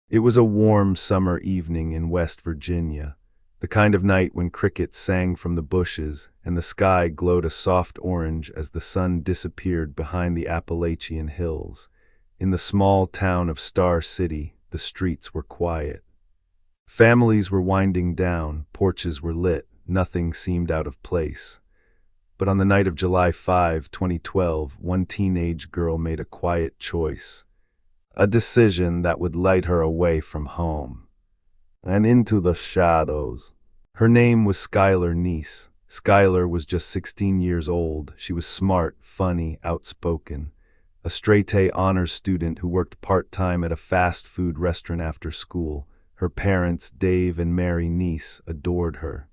It was a warm summer evening in West Virginia, the kind of night when crickets sang from the bushes and the sky glowed a soft orange as the sun disappeared behind the Appalachian hills. In the small town of Star City, the streets were quiet. Families were winding down, porches were lit, nothing seemed out of place. But on the night of July 5, 2012, one teenage girl made a quiet choice. A decision that would light her away from home and into the shadows. Her name was Skylar Neese. Skylar was just 16 years old. She was smart, funny, outspoken. A straight-A honors student who worked part-time at a fast food restaurant after school. Her parents, Dave and Mary Neese, adored her.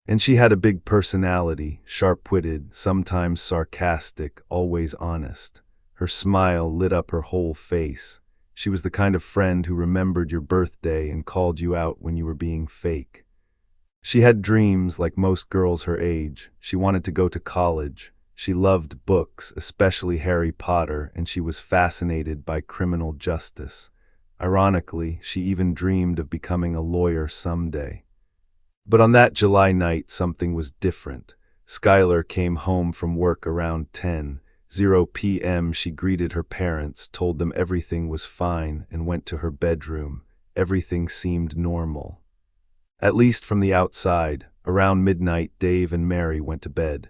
And she had a big personality, sharp-witted, sometimes sarcastic, always honest. Her smile lit up her whole face. She was the kind of friend who remembered your birthday and called you out when you were being fake. She had dreams like most girls her age. She wanted to go to college. She loved books, especially Harry Potter, and she was fascinated by criminal justice. Ironically, she even dreamed of becoming a lawyer someday. But on that July night, something was different. Skylar came home from work around 10:00 p.m. She greeted her parents, told them everything was fine, and went to her bedroom. Everything seemed normal. At least from the outside. Around midnight, Dave and Mary went to bed.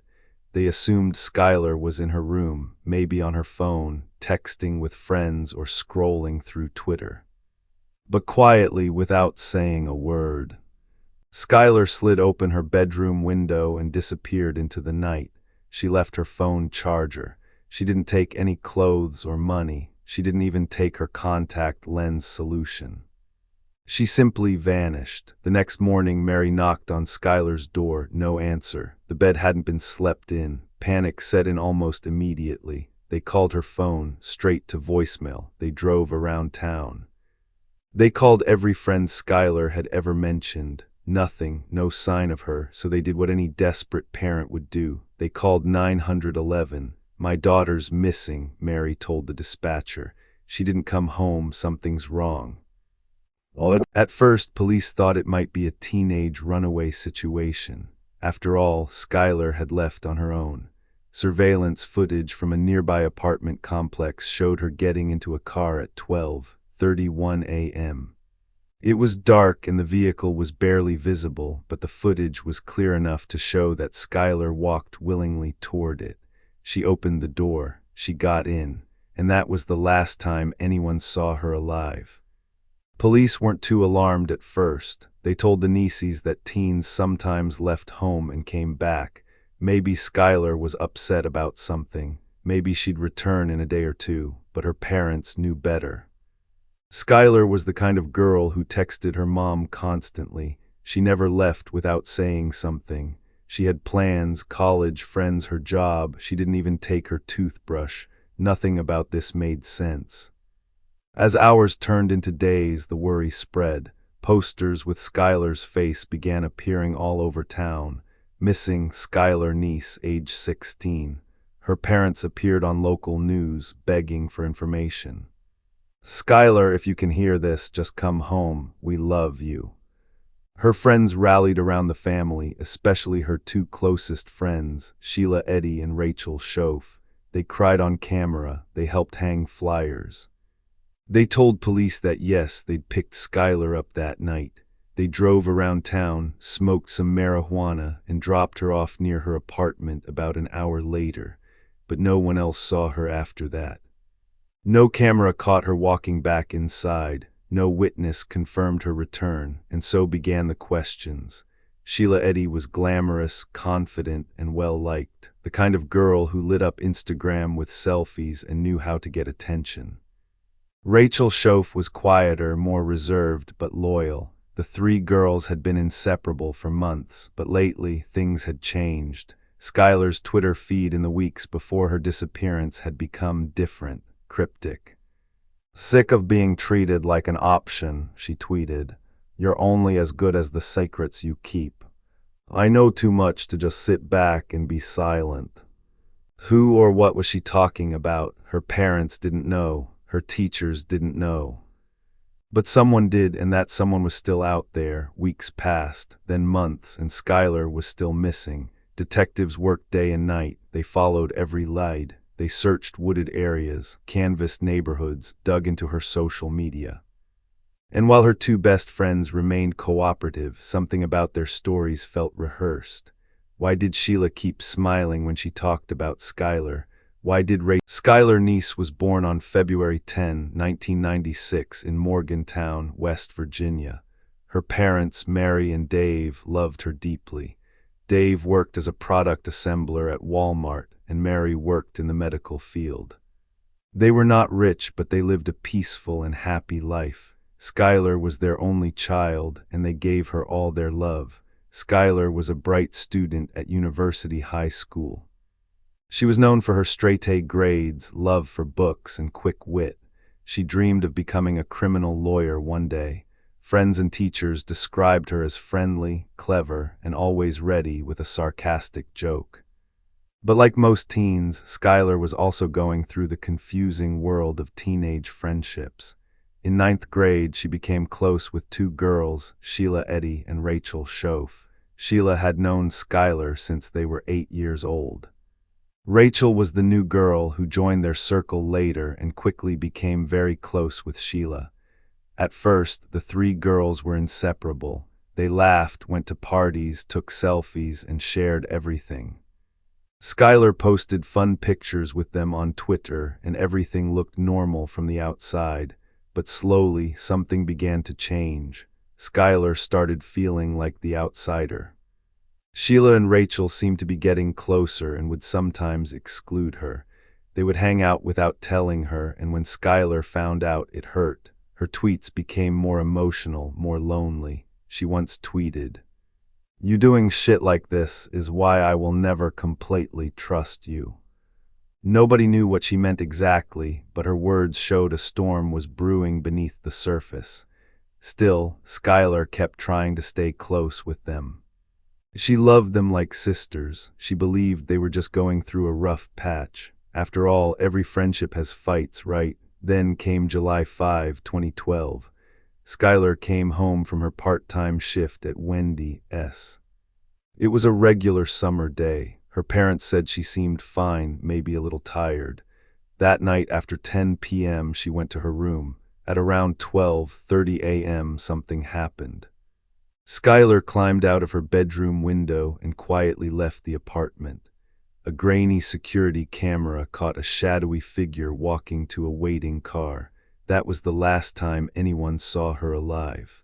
They assumed Skylar was in her room, maybe on her phone, texting with friends or scrolling through Twitter. But quietly, without saying a word, Skylar slid open her bedroom window and disappeared into the night. She left her phone charger. She didn't take any clothes or money. She didn't even take her contact lens solution. She simply vanished. The next morning, Mary knocked on Skylar's door. No answer. The bed hadn't been slept in. Panic set in almost immediately. They called her phone, straight to voicemail. They drove around town. They called every friend Skylar had ever mentioned. Nothing, no sign of her, so they did what any desperate parent would do. They called 911. "My daughter's missing," Mary told the dispatcher. "She didn't come home, something's wrong." At first, police thought it might be a teenage runaway situation. After all, Skylar had left on her own. Surveillance footage from a nearby apartment complex showed her getting into a car at 12:31 a.m. It was dark and the vehicle was barely visible, but the footage was clear enough to show that Skylar walked willingly toward it. She opened the door, she got in, and that was the last time anyone saw her alive. Police weren't too alarmed at first. They told the Neeses that teens sometimes left home and came back. Maybe Skylar was upset about something. Maybe she'd return in a day or two, but her parents knew better. Skylar was the kind of girl who texted her mom constantly. She never left without saying something. She had plans, college, friends, her job. She didn't even take her toothbrush. Nothing about this made sense. As hours turned into days, the worry spread. Posters with Skylar's face began appearing all over town. Missing Skylar Neese, age 16. Her parents appeared on local news, begging for information. "Skylar, if you can hear this, just come home. We love you." Her friends rallied around the family, especially her two closest friends, Shelia Eddy and Shoaf. They cried on camera. They helped hang flyers. They told police that yes, they'd picked Skylar up that night. They drove around town, smoked some marijuana, and dropped her off near her apartment about an hour later, but no one else saw her after that. No camera caught her walking back inside. No witness confirmed her return, and so began the questions. Shelia Eddy was glamorous, confident, and well-liked, the kind of girl who lit up Instagram with selfies and knew how to get attention. Shoaf was quieter, more reserved, but loyal. The three girls had been inseparable for months, but lately things had changed. Skylar's Twitter feed in the weeks before her disappearance had become different, cryptic. "Sick of being treated like an option," she tweeted. "You're only as good as the secrets you keep. I know too much to just sit back and be silent." Who or what was she talking about? Her parents didn't know. Her teachers didn't know. But someone did, and that someone was still out there. Weeks passed, then months, and Skylar was still missing. Detectives worked day and night. They followed every lead. They searched wooded areas, canvassed neighborhoods, dug into her social media. And while her two best friends remained cooperative, something about their stories felt rehearsed. Why did Shelia keep smiling when she talked about Skylar? Why did Skylar Neese was born on February 10, 1996 in Morgantown, West Virginia. Her parents, Mary and Dave, loved her deeply. Dave worked as a product assembler at Walmart, and Mary worked in the medical field. They were not rich, but they lived a peaceful and happy life. Skylar was their only child, and they gave her all their love. Skylar was a bright student at University High School. She was known for her straight-A grades, love for books, and quick wit. She dreamed of becoming a criminal lawyer one day. Friends and teachers described her as friendly, clever, and always ready with a sarcastic joke. But like most teens, Skylar was also going through the confusing world of teenage friendships. In ninth grade, she became close with two girls, Shelia Eddy and Rachel Shoaf. Shelia had known Skylar since they were 8 years old. Rachel was the new girl who joined their circle later and quickly became very close with Shelia. At first, the three girls were inseparable. They laughed, went to parties, took selfies, and shared everything. Skylar posted fun pictures with them on Twitter, and everything looked normal from the outside. But slowly, something began to change. Skylar started feeling like the outsider. Shelia and Rachel seemed to be getting closer and would sometimes exclude her. They would hang out without telling her, and when Skylar found out, it hurt. Her tweets became more emotional, more lonely. She once tweeted, "You doing shit like this is why I will never completely trust you." Nobody knew what she meant exactly, but her words showed a storm was brewing beneath the surface. Still, Skylar kept trying to stay close with them. She loved them like sisters. She believed they were just going through a rough patch. After all, every friendship has fights, right? Then came July 5, 2012. Skylar came home from her part-time shift at Wendy's. It was a regular summer day. Her parents said she seemed fine, maybe a little tired. That night after 10 p.m. she went to her room. At around 12:30 a.m. something happened. Skylar climbed out of her bedroom window and quietly left the apartment. A grainy security camera caught a shadowy figure walking to a waiting car. That was the last time anyone saw her alive.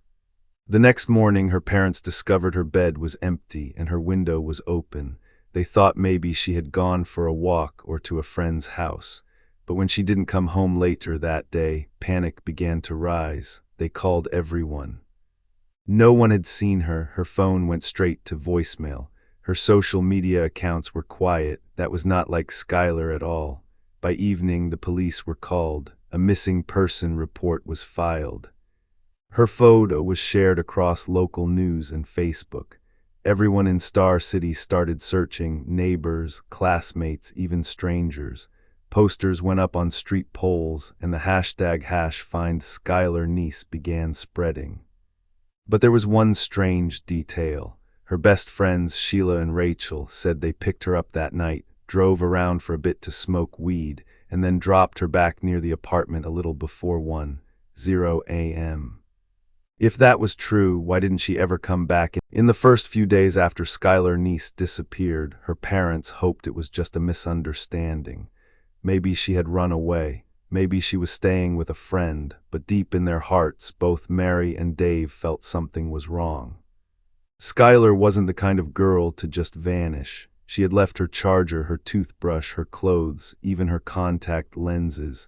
The next morning, her parents discovered her bed was empty and her window was open. They thought maybe she had gone for a walk or to a friend's house. But when she didn't come home later that day, panic began to rise. They called everyone. No one had seen her. Her phone went straight to voicemail. Her social media accounts were quiet. That was not like Skylar at all. By evening, the police were called. A missing person report was filed. Her photo was shared across local news and Facebook. Everyone in Star City started searching, neighbors, classmates, even strangers. Posters went up on street poles, and the hashtag #FindSkylarNeese began spreading. But there was one strange detail. Her best friends, Shelia and Rachel, said they picked her up that night, drove around for a bit to smoke weed, and then dropped her back near the apartment a little before 1:00 a.m. If that was true, why didn't she ever come back? In the first few days after Skylar Neese disappeared, her parents hoped it was just a misunderstanding. Maybe she had run away. Maybe she was staying with a friend, but deep in their hearts, both Mary and Dave felt something was wrong. Skylar wasn't the kind of girl to just vanish. She had left her charger, her toothbrush, her clothes, even her contact lenses.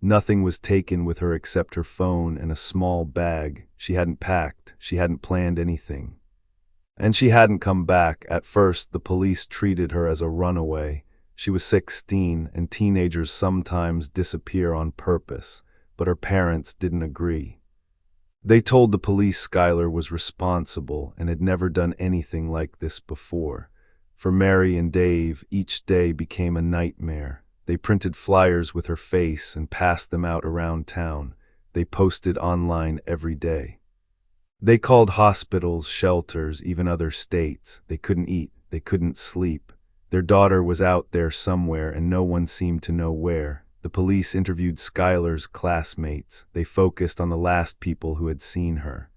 Nothing was taken with her except her phone and a small bag. She hadn't packed. She hadn't planned anything. And she hadn't come back. At first, the police treated her as a runaway. She was 16, and teenagers sometimes disappear on purpose, but her parents didn't agree. They told the police Skylar was responsible and had never done anything like this before. For Mary and Dave, each day became a nightmare. They printed flyers with her face and passed them out around town. They posted online every day. They called hospitals, shelters, even other states. They couldn't eat, they couldn't sleep. Their daughter was out there somewhere and no one seemed to know where. The police interviewed Skylar's classmates. They focused on the last people who had seen her.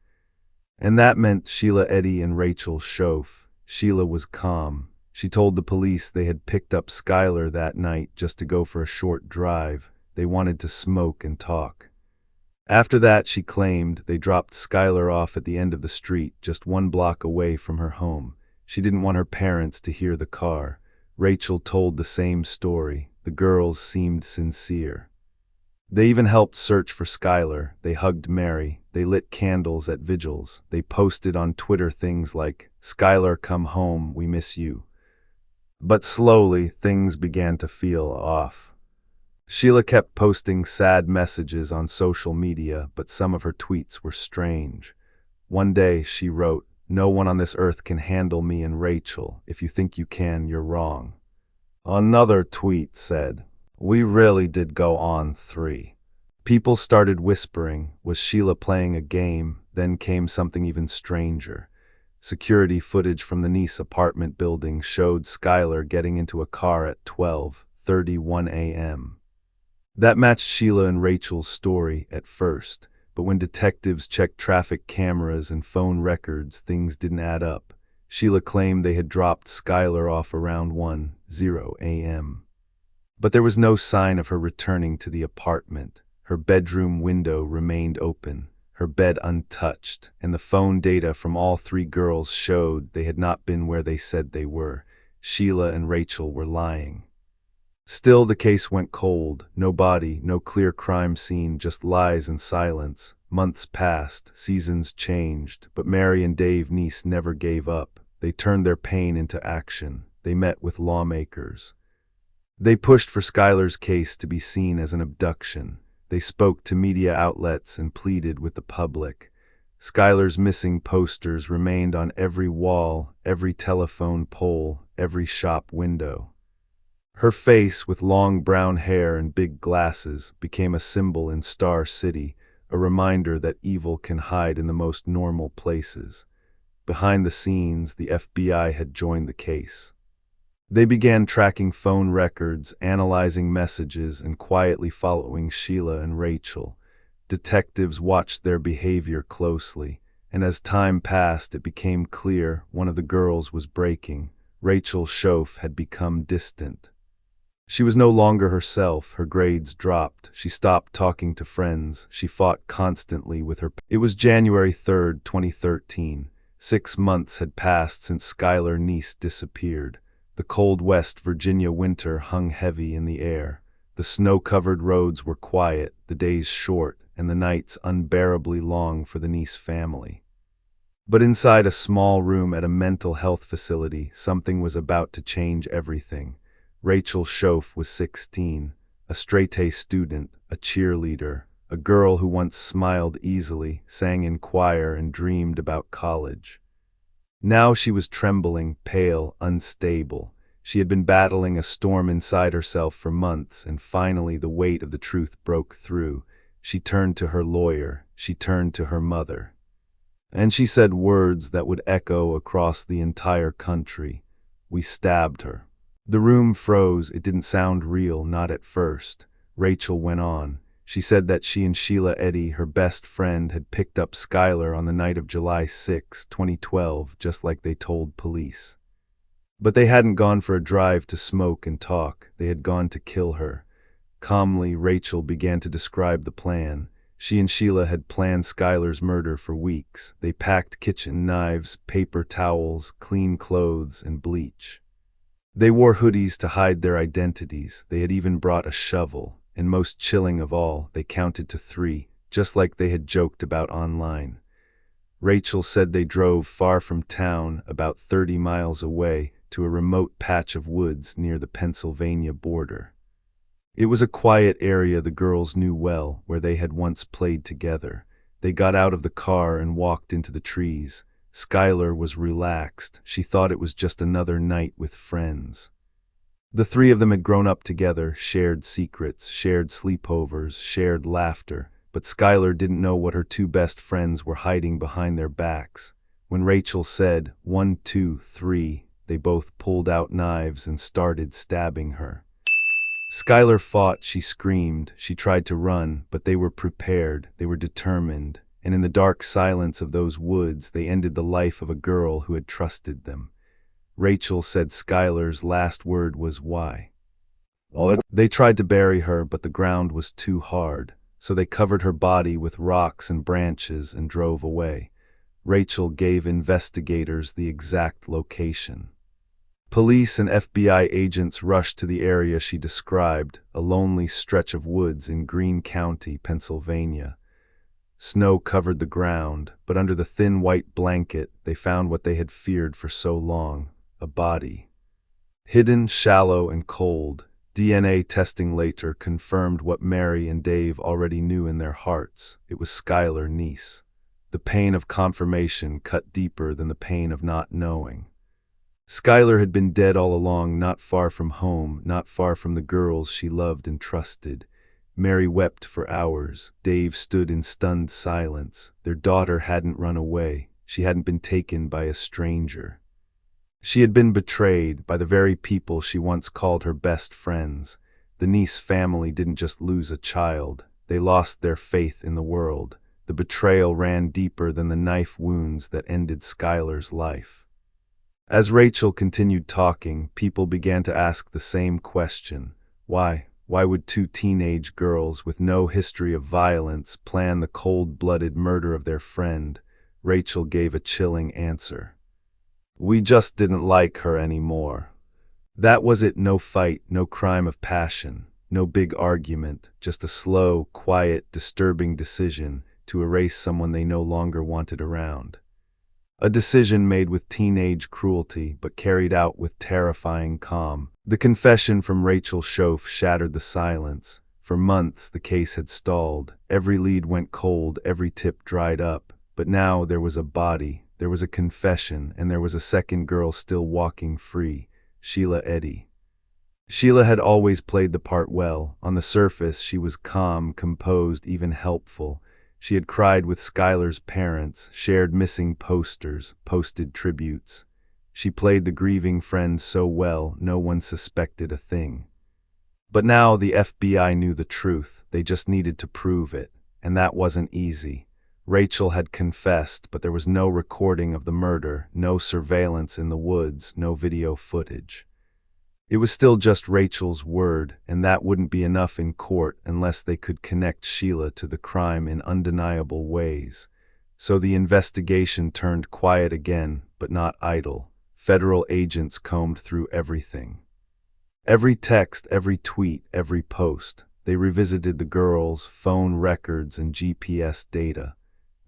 And that meant Shelia Eddy and Rachel Shoaf. Shelia was calm. She told the police they had picked up Skylar that night just to go for a short drive. They wanted to smoke and talk. After that, she claimed, they dropped Skylar off at the end of the street, just 1 block away from her home. She didn't want her parents to hear the car. Rachel told the same story. The girls seemed sincere. They even helped search for Skylar. They hugged Mary. They lit candles at vigils. They posted on Twitter things like, "Skylar, come home, we miss you." But slowly, things began to feel off. Shelia kept posting sad messages on social media, but some of her tweets were strange. One day, she wrote, "No one on this earth can handle me and Rachel. If you think you can, you're wrong." Another tweet said, "We really did go on 3." People started whispering, was Shelia playing a game? Then came something even stranger. Security footage from the Neese apartment building showed Skylar getting into a car at 12:31 a.m. That matched Shelia and Rachel's story at first, but when detectives checked traffic cameras and phone records, things didn't add up. Shelia claimed they had dropped Skylar off around 1:00 a.m. But there was no sign of her returning to the apartment. Her bedroom window remained open, her bed untouched, and the phone data from all 3 girls showed they had not been where they said they were. Shelia and Rachel were lying. Still, the case went cold. No body, no clear crime scene, just lies and silence. Months passed, seasons changed, but Mary and Dave Neese never gave up. They turned their pain into action. They met with lawmakers. They pushed for Skylar's case to be seen as an abduction. They spoke to media outlets and pleaded with the public. Skylar's missing posters remained on every wall, every telephone pole, every shop window. Her face, with long brown hair and big glasses, became a symbol in Star City, a reminder that evil can hide in the most normal places. Behind the scenes, the FBI had joined the case. They began tracking phone records, analyzing messages, and quietly following Shelia and Rachel. Detectives watched their behavior closely, and as time passed, it became clear one of the girls was breaking. Rachel Shoaf had become distant. She was no longer herself. Her grades dropped. She stopped talking to friends. She fought constantly with her. It was January 3rd, 2013. 6 months had passed since Skylar Neese disappeared. The cold West Virginia winter hung heavy in the air. The snow-covered roads were quiet, the days short, and the nights unbearably long for the Neese family. But inside a small room at a mental health facility, something was about to change everything. Rachel Shoaf was 16, a straight-A student, a cheerleader, a girl who once smiled easily, sang in choir, and dreamed about college. Now she was trembling, pale, unstable. She had been battling a storm inside herself for months, and finally the weight of the truth broke through. She turned to her lawyer. She turned to her mother. And she said words that would echo across the entire country. "We stabbed her." The room froze. It didn't sound real, not at first. Rachel went on. She said that she and Shelia Eddy, her best friend, had picked up Skylar on the night of July 6, 2012, just like they told police. But they hadn't gone for a drive to smoke and talk. They had gone to kill her. Calmly, Rachel began to describe the plan. She and Shelia had planned Skylar's murder for weeks. They packed kitchen knives, paper towels, clean clothes, and bleach. They wore hoodies to hide their identities. They had even brought a shovel. And most chilling of all, they counted to 3, just like they had joked about online. Rachel said they drove far from town, about 30 miles away, to a remote patch of woods near the Pennsylvania border. It was a quiet area the girls knew well, where they had once played together. They got out of the car and walked into the trees. Skylar was relaxed. She thought it was just another night with friends. The 3 of them had grown up together, shared secrets, shared sleepovers, shared laughter, but Skylar didn't know what her two best friends were hiding behind their backs. When Rachel said, 1, 2, 3, they both pulled out knives and started stabbing her. Skylar fought, she screamed, she tried to run, but they were prepared, they were determined, and in the dark silence of those woods they ended the life of a girl who had trusted them. Rachel said Skylar's last word was why. They tried to bury her, but the ground was too hard, so they covered her body with rocks and branches and drove away. Rachel gave investigators the exact location. Police and FBI agents rushed to the area she described, a lonely stretch of woods in Greene County, Pennsylvania. Snow covered the ground, but under the thin white blanket they found what they had feared for so long, a body. Hidden, shallow, and cold, DNA testing later confirmed what Mary and Dave already knew in their hearts. It was Skylar Neese. The pain of confirmation cut deeper than the pain of not knowing. Skylar had been dead all along, not far from home, not far from the girls she loved and trusted. Mary wept for hours. Dave stood in stunned silence. Their daughter hadn't run away. She hadn't been taken by a stranger. She had been betrayed by the very people she once called her best friends. The Neese family didn't just lose a child. They lost their faith in the world. The betrayal ran deeper than the knife wounds that ended Skylar's life. As Rachel continued talking, people began to ask the same question. Why? Why would two teenage girls with no history of violence plan the cold-blooded murder of their friend? Rachel gave a chilling answer. We just didn't like her anymore. That was it. No fight, no crime of passion, no big argument, just a slow, quiet, disturbing decision to erase someone they no longer wanted around. A decision made with teenage cruelty, but carried out with terrifying calm. The confession from Rachel Shoaf shattered the silence. For months the case had stalled. Every lead went cold, every tip dried up. But now there was a body, there was a confession, and there was a second girl still walking free, Shelia Eddy. Shelia had always played the part well. On the surface she was calm, composed, even helpful. She had cried with Skylar's parents, shared missing posters, posted tributes. She played the grieving friend so well, no one suspected a thing. But now the FBI knew the truth. They just needed to prove it, and that wasn't easy. Rachel had confessed, but there was no recording of the murder, no surveillance in the woods, no video footage. It was still just Rachel's word, and that wouldn't be enough in court unless they could connect Shelia to the crime in undeniable ways. So the investigation turned quiet again, but not idle. Federal agents combed through everything. Every text, every tweet, every post. They revisited the girls' phone records and GPS data.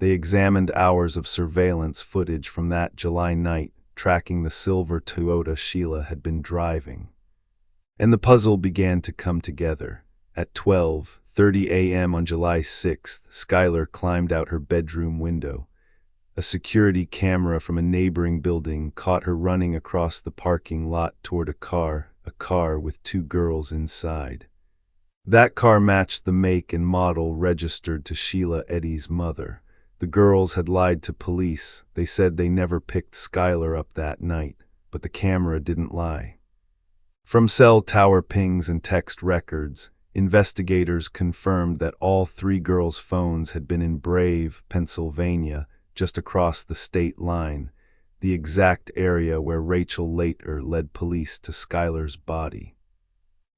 They examined hours of surveillance footage from that July night, tracking the silver Toyota Shelia had been driving. And the puzzle began to come together. At 12:30 a.m. on July 6th, Skylar climbed out her bedroom window. A security camera from a neighboring building caught her running across the parking lot toward a car with two girls inside. That car matched the make and model registered to Shelia Eddy's mother. The girls had lied to police. They said they never picked Skylar up that night, but the camera didn't lie. From cell tower pings and text records, investigators confirmed that all three girls' phones had been in Brave, Pennsylvania, just across the state line, the exact area where Rachel later led police to Skylar's body.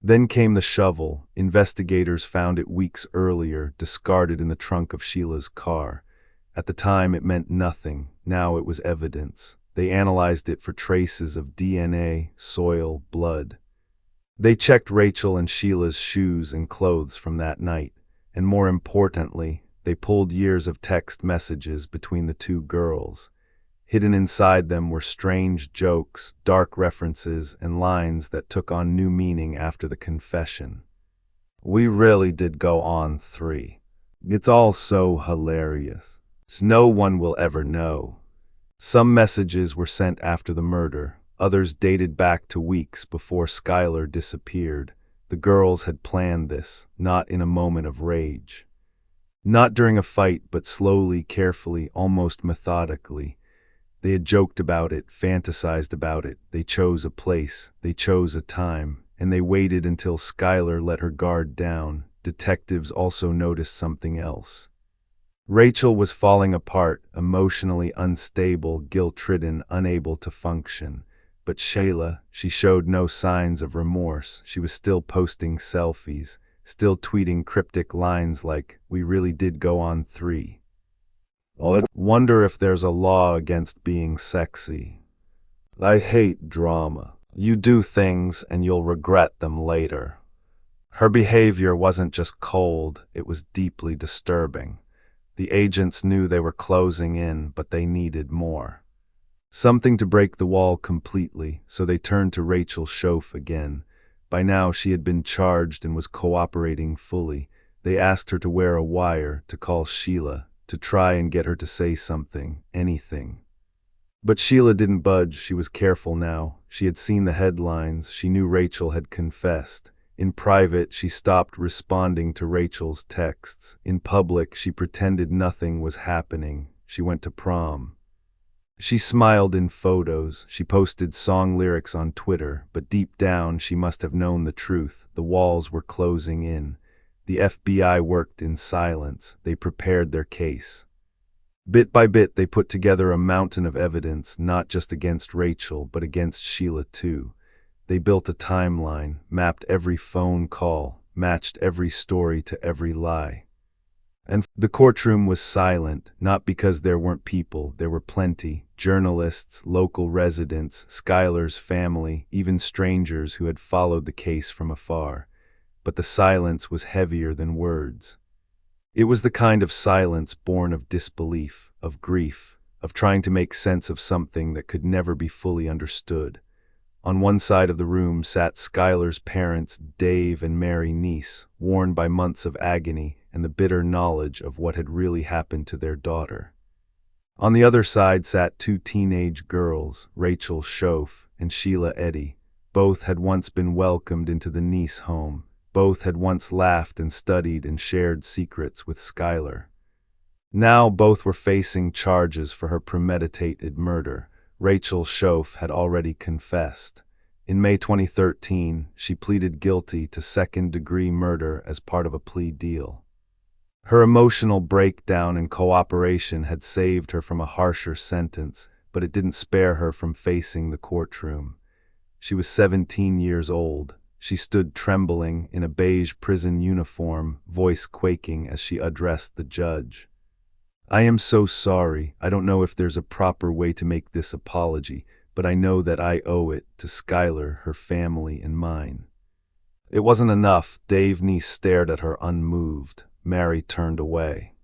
Then came the shovel. Investigators found it weeks earlier, discarded in the trunk of Sheila's car. At the time it meant nothing. Now it was evidence. They analyzed it for traces of DNA, soil, blood. They checked Rachel and Sheila's shoes and clothes from that night, and more importantly, they pulled years of text messages between the two girls. Hidden inside them were strange jokes, dark references, and lines that took on new meaning after the confession. We really did go on 3. It's all so hilarious. No one will ever know. Some messages were sent after the murder. Others dated back to weeks before Skylar disappeared. The girls had planned this, not in a moment of rage. Not during a fight, but slowly, carefully, almost methodically. They had joked about it, fantasized about it. They chose a place, they chose a time, and they waited until Skylar let her guard down. Detectives also noticed something else. Rachel was falling apart, emotionally unstable, guilt-ridden, unable to function. But Shelia, she showed no signs of remorse. She was still posting selfies, still tweeting cryptic lines like, "We really did go on 3. I wonder if there's a law against being sexy. I hate drama. You do things and you'll regret them later." Her behavior wasn't just cold, it was deeply disturbing. The agents knew they were closing in, but they needed more. Something to break the wall completely, so they turned to Rachel Shoaf again. By now she had been charged and was cooperating fully. They asked her to wear a wire, to call Shelia, to try and get her to say something, anything. But Shelia didn't budge. She was careful now. She had seen the headlines. She knew Rachel had confessed. In private, she stopped responding to Rachel's texts. In public, she pretended nothing was happening. She went to prom. She smiled in photos. She posted song lyrics on Twitter, but deep down she must have known the truth. The walls were closing in. The FBI worked in silence. They prepared their case. Bit by bit, they put together a mountain of evidence, not just against Rachel, but against Shelia too. They built a timeline, mapped every phone call, matched every story to every lie. And the courtroom was silent, not because there weren't people, there were plenty. Journalists, local residents, Skylar's family, even strangers who had followed the case from afar. But the silence was heavier than words. It was the kind of silence born of disbelief, of grief, of trying to make sense of something that could never be fully understood. On one side of the room sat Skylar's parents, Dave and Mary Neese, worn by months of agony and the bitter knowledge of what had really happened to their daughter. On the other side sat 2 teenage girls, Rachel Shoaf and Shelia Eddy. Both had once been welcomed into the Neese home. Both had once laughed and studied and shared secrets with Skylar. Now both were facing charges for her premeditated murder. Rachel Shoaf had already confessed. In May 2013, she pleaded guilty to second-degree murder as part of a plea deal. Her emotional breakdown and cooperation had saved her from a harsher sentence, but it didn't spare her from facing the courtroom. She was 17 years old. She stood trembling in a beige prison uniform, voice quaking as she addressed the judge. "I am so sorry. I don't know if there's a proper way to make this apology, but I know that I owe it to Skylar, her family, and mine." It wasn't enough. Dave Neese stared at her unmoved. Mary turned away.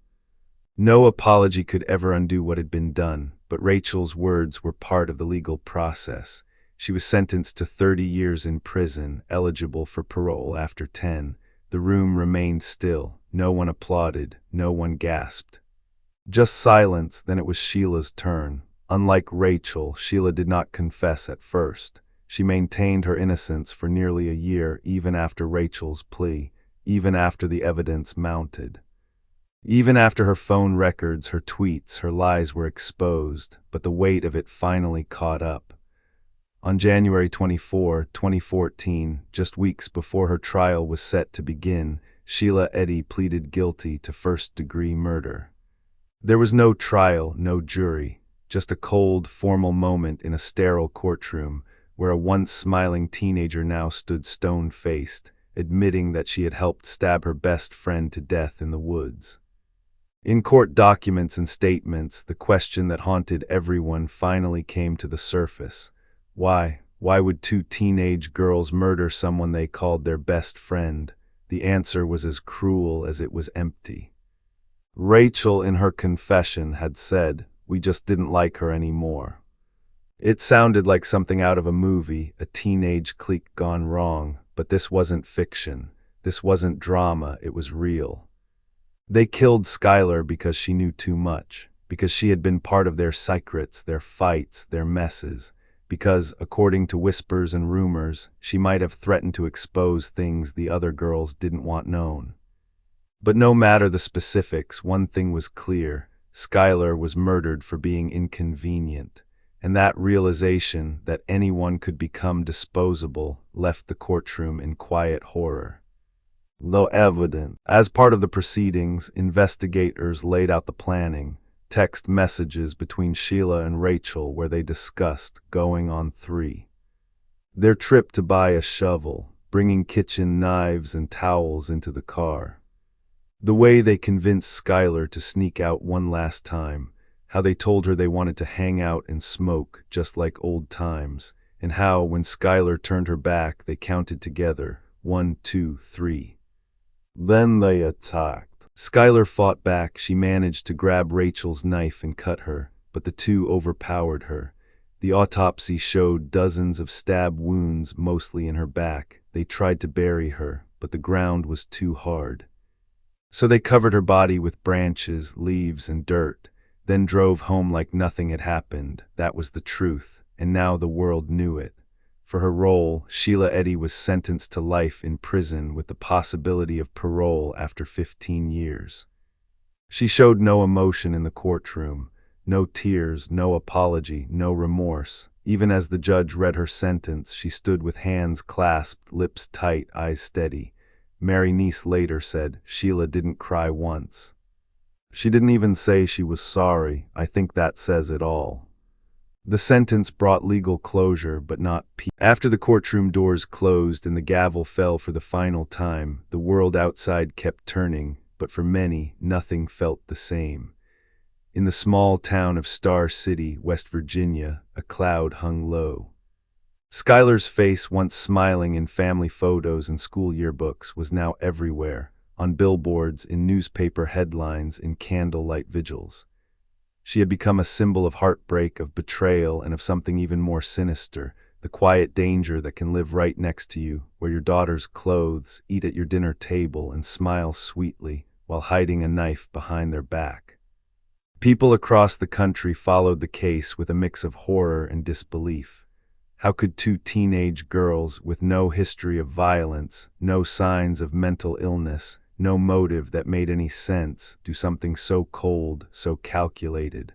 No apology could ever undo what had been done, but Rachel's words were part of the legal process. She was sentenced to 30 years in prison, eligible for parole after 10. The room remained still. No one applauded. No one gasped. Just silence, then it was Sheila's turn. Unlike Rachel, Shelia did not confess at first. She maintained her innocence for nearly a year, even after Rachel's plea, even after the evidence mounted. Even after her phone records, her tweets, her lies were exposed, but the weight of it finally caught up. On January 24, 2014, just weeks before her trial was set to begin, Shelia Eddy pleaded guilty to first-degree murder. There was no trial, no jury, just a cold, formal moment in a sterile courtroom where a once smiling teenager now stood stone-faced, admitting that she had helped stab her best friend to death in the woods. In court documents and statements, the question that haunted everyone finally came to the surface. Why? Why would 2 teenage girls murder someone they called their best friend? The answer was as cruel as it was empty. Rachel, in her confession, had said, "We just didn't like her anymore." It sounded like something out of a movie, a teenage clique gone wrong, but this wasn't fiction. This wasn't drama, it was real. They killed Skylar because she knew too much, because she had been part of their secrets, their fights, their messes, because, according to whispers and rumors, she might have threatened to expose things the other girls didn't want known. But no matter the specifics, one thing was clear: Skylar was murdered for being inconvenient, and that realization that anyone could become disposable left the courtroom in quiet horror. Though evident, as part of the proceedings, investigators laid out the planning, text messages between Sheila and Rachel where they discussed going on 3. Their trip to buy a shovel, bringing kitchen knives and towels into the car. The way they convinced Skylar to sneak out one last time, how they told her they wanted to hang out and smoke just like old times, and how, when Skylar turned her back, they counted together, 1, 2, 3. Then they attacked. Skylar fought back. She managed to grab Rachel's knife and cut her, but the two overpowered her. The autopsy showed dozens of stab wounds, mostly in her back. They tried to bury her, but the ground was too hard. So they covered her body with branches, leaves, and dirt, then drove home like nothing had happened. That was the truth, and now the world knew it. For her role, Shelia Eddy was sentenced to life in prison with the possibility of parole after 15 years. She showed no emotion in the courtroom, no tears, no apology, no remorse. Even as the judge read her sentence, she stood with hands clasped, lips tight, eyes steady. Mary Neese later said, "Sheila didn't cry once. She didn't even say she was sorry. I think that says it all." The sentence brought legal closure, but not peace. After the courtroom doors closed and the gavel fell for the final time, the world outside kept turning, but for many, nothing felt the same. In the small town of Star City, West Virginia, a cloud hung low. Skylar's face, once smiling in family photos and school yearbooks, was now everywhere, on billboards, in newspaper headlines, in candlelight vigils. She had become a symbol of heartbreak, of betrayal, and of something even more sinister, the quiet danger that can live right next to you, wear your daughter's clothes, eat at your dinner table, and smile sweetly while hiding a knife behind their back. People across the country followed the case with a mix of horror and disbelief. How could two teenage girls with no history of violence, no signs of mental illness, no motive that made any sense, do something so cold, so calculated?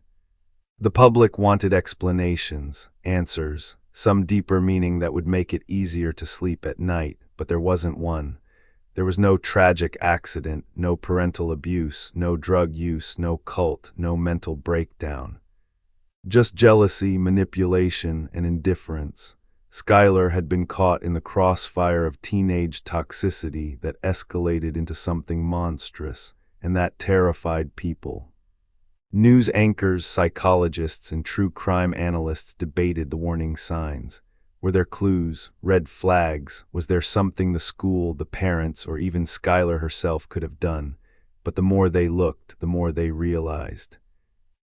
The public wanted explanations, answers, some deeper meaning that would make it easier to sleep at night, but there wasn't one. There was no tragic accident, no parental abuse, no drug use, no cult, no mental breakdown. Just jealousy, manipulation, and indifference. Skylar had been caught in the crossfire of teenage toxicity that escalated into something monstrous, and that terrified people. News anchors, psychologists, and true crime analysts debated the warning signs. Were there clues, red flags? Was there something the school, the parents, or even Skylar herself could have done? But the more they looked, the more they realized.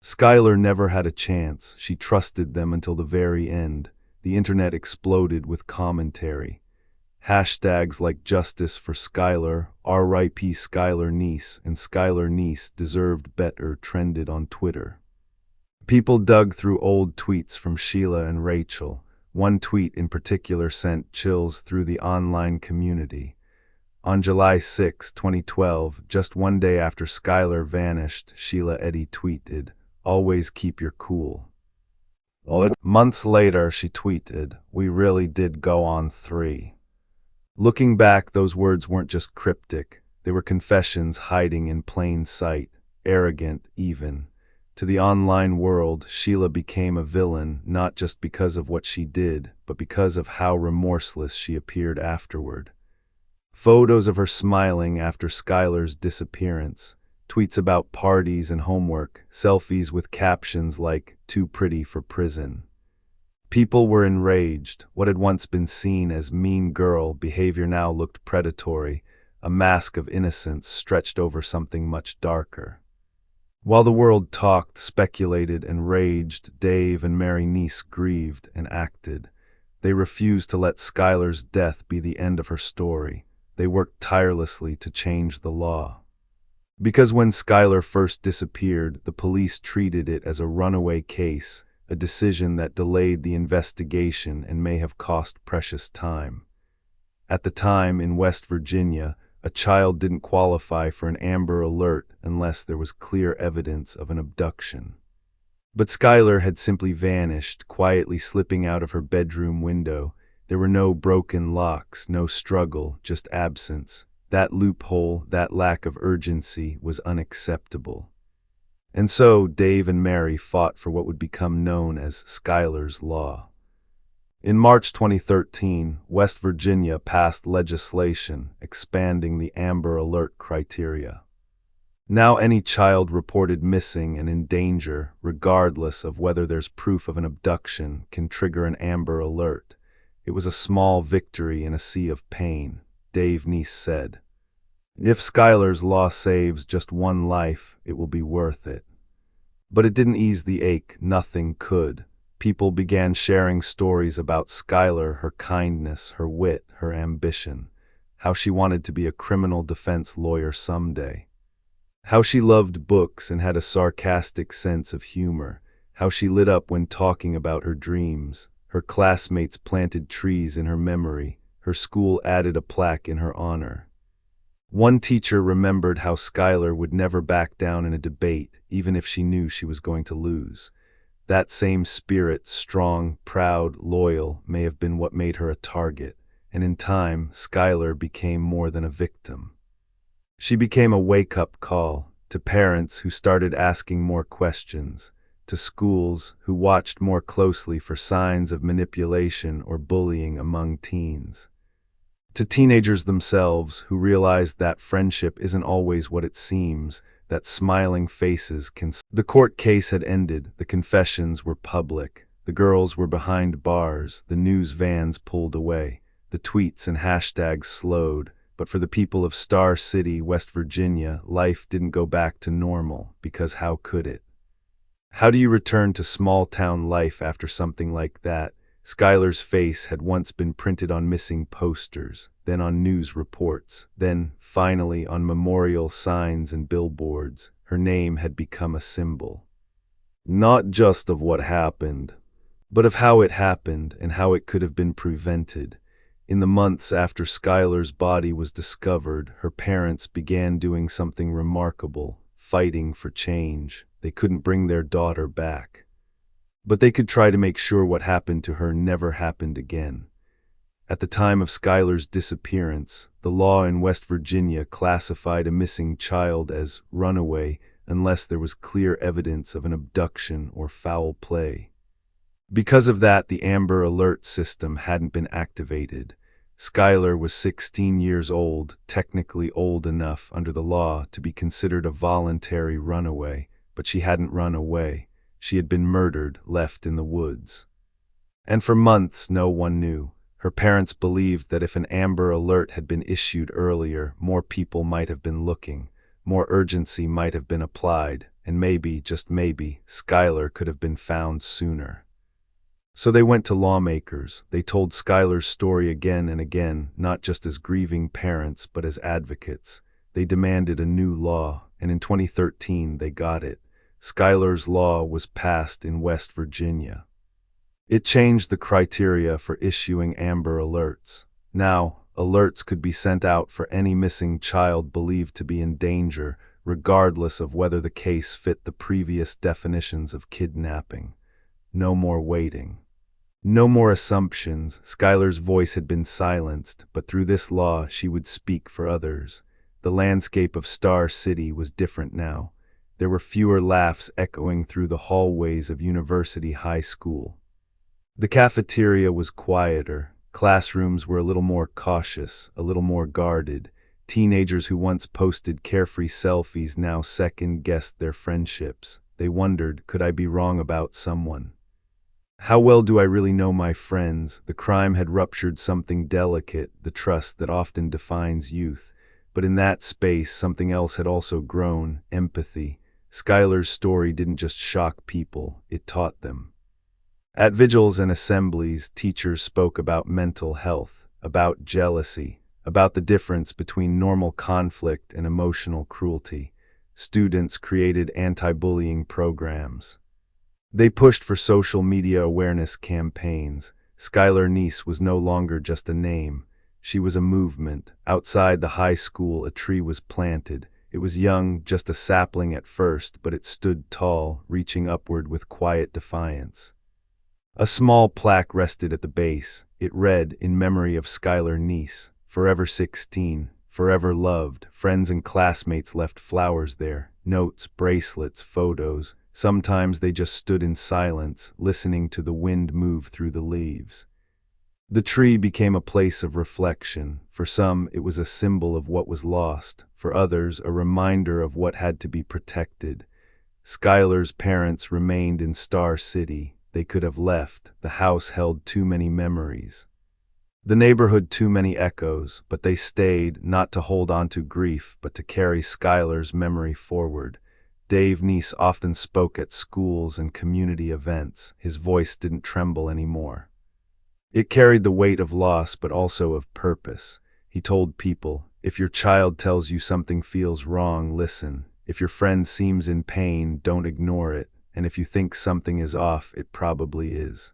Skylar never had a chance. She trusted them until the very end. The internet exploded with commentary. Hashtags like "Justice for Skylar," "R.I.P. Skylar Neese," and "Skylar Neese deserved better" trended on Twitter. People dug through old tweets from Sheila and Rachel. One tweet in particular sent chills through the online community. On July 6, 2012, just one day after Skylar vanished, Shelia Eddy tweeted, "Always keep your cool." Months later, she tweeted, "We really did go on 3. Looking back, those words weren't just cryptic. They were confessions hiding in plain sight, arrogant even. To the online world, Sheila became a villain, not just because of what she did, but because of how remorseless she appeared afterward. Photos of her smiling after Skylar's disappearance, tweets about parties and homework, selfies with captions like, "Too pretty for prison." People were enraged. What had once been seen as mean girl behavior now looked predatory, a mask of innocence stretched over something much darker. While the world talked, speculated, and raged, Dave and Mary Neese grieved and acted. They refused to let Skylar's death be the end of her story. They worked tirelessly to change the law. Because when Skylar first disappeared, the police treated it as a runaway case, a decision that delayed the investigation and may have cost precious time. At the time, in West Virginia, A child didn't qualify for an Amber Alert unless there was clear evidence of an abduction. But Skylar had simply vanished, quietly slipping out of her bedroom window. There were no broken locks, no struggle, just absence. That loophole, that lack of urgency, was unacceptable. And so Dave and Mary fought for what would become known as Skylar's Law. In March 2013, West Virginia passed legislation expanding the Amber Alert criteria. Now any child reported missing and in danger, regardless of whether there's proof of an abduction, can trigger an Amber Alert. It was a small victory in a sea of pain, Dave Neese said. If Skylar's Law saves just one life, it will be worth it. But it didn't ease the ache, nothing could. People began sharing stories about Skylar, her kindness, her wit, her ambition, how she wanted to be a criminal defense lawyer someday, how she loved books and had a sarcastic sense of humor, how she lit up when talking about her dreams. Her classmates planted trees in her memory, her school added a plaque in her honor. One teacher remembered how Skylar would never back down in a debate, even if she knew she was going to lose. That same spirit, strong, proud, loyal, may have been what made her a target, and in time, Skylar became more than a victim. She became a wake-up call to parents who started asking more questions, to schools who watched more closely for signs of manipulation or bullying among teens, to teenagers themselves who realized that friendship isn't always what it seems, that smiling faces can... The court case had ended, the confessions were public, the girls were behind bars, the news vans pulled away, the tweets and hashtags slowed, but for the people of Star City, West Virginia, life didn't go back to normal, because how could it? How do you return to small-town life after something like that? Skylar's face had once been printed on missing posters, then on news reports, then, finally, on memorial signs and billboards. Her name had become a symbol. Not just of what happened, but of how it happened and how it could have been prevented. In the months after Skylar's body was discovered, her parents began doing something remarkable, fighting for change. They couldn't bring their daughter back, but they could try to make sure what happened to her never happened again. At the time of Skylar's disappearance, the law in West Virginia classified a missing child as runaway unless there was clear evidence of an abduction or foul play. Because of that, the Amber Alert system hadn't been activated. Skylar was 16 years old, technically old enough under the law to be considered a voluntary runaway, but she hadn't run away. She had been murdered, left in the woods. And for months, no one knew. Her parents believed that if an Amber Alert had been issued earlier, more people might have been looking, more urgency might have been applied, and maybe, just maybe, Skylar could have been found sooner. So they went to lawmakers. They told Skylar's story again and again, not just as grieving parents, but as advocates. They demanded a new law, and in 2013 they got it. Skylar's Law was passed in West Virginia. It changed the criteria for issuing Amber Alerts. Now, alerts could be sent out for any missing child believed to be in danger, regardless of whether the case fit the previous definitions of kidnapping. No more waiting. No more assumptions. Skylar's voice had been silenced, but through this law she would speak for others. The landscape of Star City was different now. There were fewer laughs echoing through the hallways of University High School. The cafeteria was quieter. Classrooms were a little more cautious, a little more guarded. Teenagers who once posted carefree selfies now second-guessed their friendships. They wondered, could I be wrong about someone? How well do I really know my friends? The crime had ruptured something delicate, the trust that often defines youth. But in that space, something else had also grown, empathy. Skylar's story didn't just shock people, it taught them. At vigils and assemblies, teachers spoke about mental health, about jealousy, about the difference between normal conflict and emotional cruelty. Students created anti-bullying programs. They pushed for social media awareness campaigns. Skylar Neese was no longer just a name. She was a movement. Outside the high school, a tree was planted. It was young, just a sapling at first, but it stood tall, reaching upward with quiet defiance. A small plaque rested at the base. It read, in memory of Skylar Neese, forever 16, forever loved. Friends and classmates left flowers there, notes, bracelets, photos. Sometimes they just stood in silence, listening to the wind move through the leaves. The tree became a place of reflection. For some, it was a symbol of what was lost. For others, a reminder of what had to be protected. Skylar's parents remained in Star City. They could have left. The house held too many memories. The neighborhood too many echoes, but they stayed, not to hold on to grief, but to carry Skylar's memory forward. Dave Neese often spoke at schools and community events. His voice didn't tremble anymore. It carried the weight of loss, but also of purpose. He told people, if your child tells you something feels wrong, listen. If your friend seems in pain, don't ignore it. And if you think something is off, it probably is.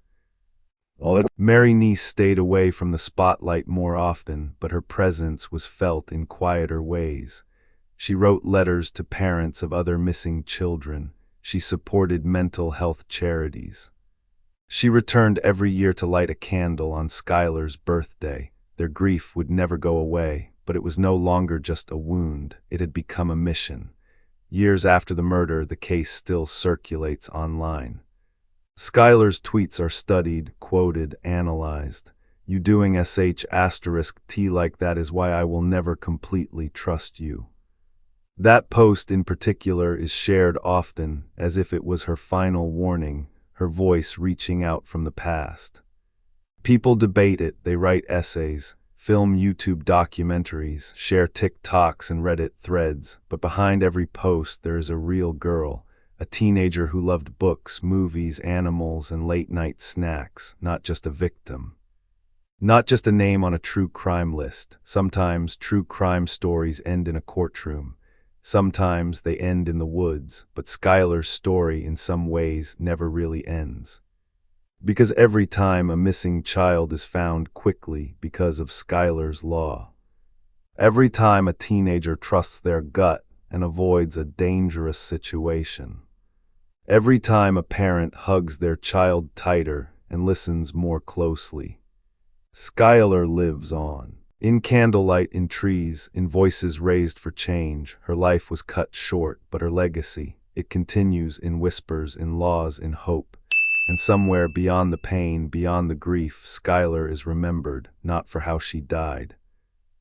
Mary Neese stayed away from the spotlight more often, but her presence was felt in quieter ways. She wrote letters to parents of other missing children. She supported mental health charities. She returned every year to light a candle on Skylar's birthday. Their grief would never go away, but it was no longer just a wound. It had become a mission. Years after the murder, the case still circulates online. Skylar's tweets are studied, quoted, analyzed. You doing sh*T like that is why I will never completely trust you. That post in particular is shared often, as if it was her final warning, her voice reaching out from the past. People debate it, they write essays, film YouTube documentaries, share TikToks and Reddit threads, but behind every post there is a real girl, a teenager who loved books, movies, animals, and late-night snacks, not just a victim. Not just a name on a true crime list. Sometimes true crime stories end in a courtroom. Sometimes they end in the woods, but Skylar's story in some ways never really ends. Because every time a missing child is found quickly because of Skylar's law. Every time a teenager trusts their gut and avoids a dangerous situation. Every time a parent hugs their child tighter and listens more closely. Skylar lives on. In candlelight, in trees, in voices raised for change, her life was cut short, but her legacy, it continues in whispers, in laws, in hope. And somewhere beyond the pain, beyond the grief, Skylar is remembered, not for how she died,